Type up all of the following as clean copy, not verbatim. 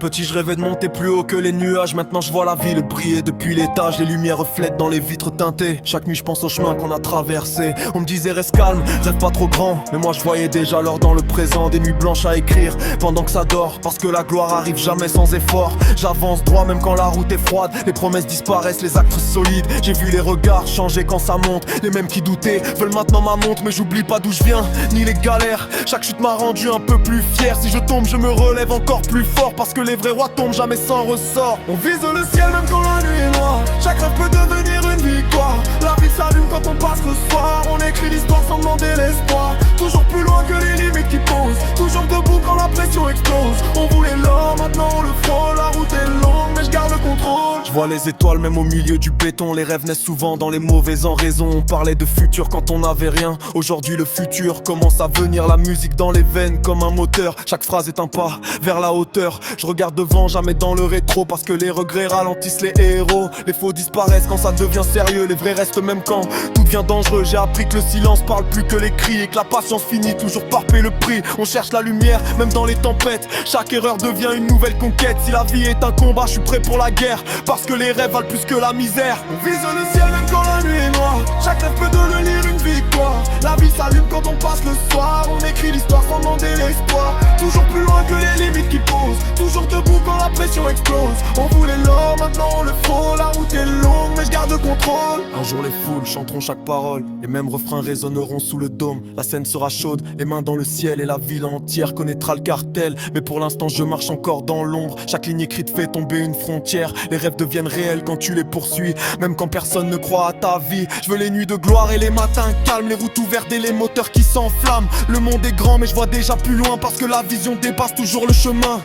Petit je rêvais de monter plus haut que les nuages. Maintenant je vois la ville briller depuis l'étage. Les lumières reflètent dans les vitres teintées. Chaque nuit je pense au chemin qu'on a traversé. On me disait reste calme, rêve pas trop grand. Mais moi je voyais déjà l'heure dans le présent. Des nuits blanches à écrire pendant que ça dort. Parce que la gloire arrive jamais sans effort. J'avance droit même quand la route est froide. Les promesses disparaissent, les actes solides. J'ai vu les regards changer quand ça monte. Les mêmes qui doutaient veulent maintenant ma montre. Mais j'oublie pas d'où je viens, ni les galères. Chaque chute m'a rendu un peu plus fier. Si je tombe je me relève encore plus fort. Parce que les vrais rois tombent jamais sans ressort. On vise le ciel même quand la nuit est noire. Chaque rêve peut devenir une victoire. La vie s'allume quand on passe le soir. On écrit l'histoire sans demander l'espoir. Toujours plus loin que les limites qui posent. Toujours debout quand la pression explose. On voulait l'or, maintenant on le frôle. La route est longue mais je garde le contrôle. Je vois les étoiles même au milieu du béton. Les rêves naissent souvent dans les mauvaises en raison. On parlait de futur quand on n'avait rien. Aujourd'hui le futur commence à venir. La musique dans les veines comme un moteur. Chaque phrase est un pas vers la hauteur. Je regarde devant, jamais dans le rétro. Parce que les regrets ralentissent les héros. Les faux disparaissent quand ça devient sérieux. Les vrais restent même quand tout devient dangereux. J'ai appris que le silence parle plus que les cris. Et que la patience finit toujours par payer le prix. On cherche la lumière même dans les tempêtes. Chaque erreur devient une nouvelle conquête. Si la vie est un combat, je suis prêt pour la guerre. Parce que les rêves valent plus que la misère. On vise le ciel même quand la nuit est noire. Chaque rêve peut devenir une victoire. La vie s'allume quand on passe le soir. On écrit l'histoire sans demander l'espoir. Toujours plus loin que les limites qui posent. Toujours debout quand la pression explose. On voulait l'or, maintenant on le faut. La route est longue mais je garde le contrôle. Un jour les foules chanteront chaque parole. Les mêmes refrains résonneront sous le dôme. La scène sera chaude, les mains dans le ciel. Et la ville entière connaîtra le cartel. Mais pour l'instant je marche encore dans l'ombre. Chaque ligne écrite fait tomber une frontière. Les rêves deviennent réels quand tu les poursuis. Même quand personne ne croit à ta vie. Je veux les nuits de gloire et les matins calmes. Les routes ouvertes et les moteurs qui s'enflamment. Le monde est grand mais je vois déjà plus loin. Parce que la vision dépasse toujours le chemin.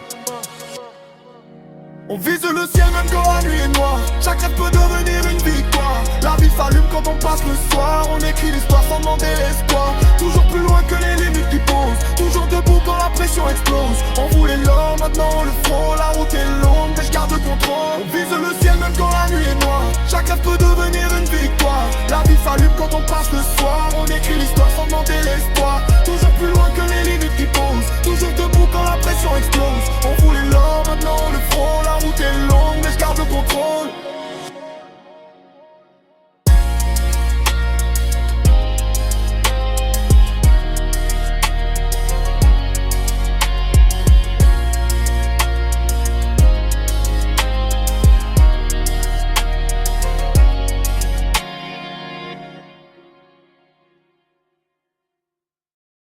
On vise le ciel même quand la nuit est noire. Chaque rêve peut devenir une victoire. La vie s'allume quand on passe le soir. On écrit l'histoire sans demander l'espoir. Toujours plus loin que les limites qui posent. Toujours debout quand la pression explose. On voulait l'or, maintenant on le frôle. La route est longue mais je garde le contrôle. On vise le ciel même quand la nuit est noire. Chaque rêve peut devenir une victoire. La vie s'allume quand on passe le soir. On écrit l'histoire sans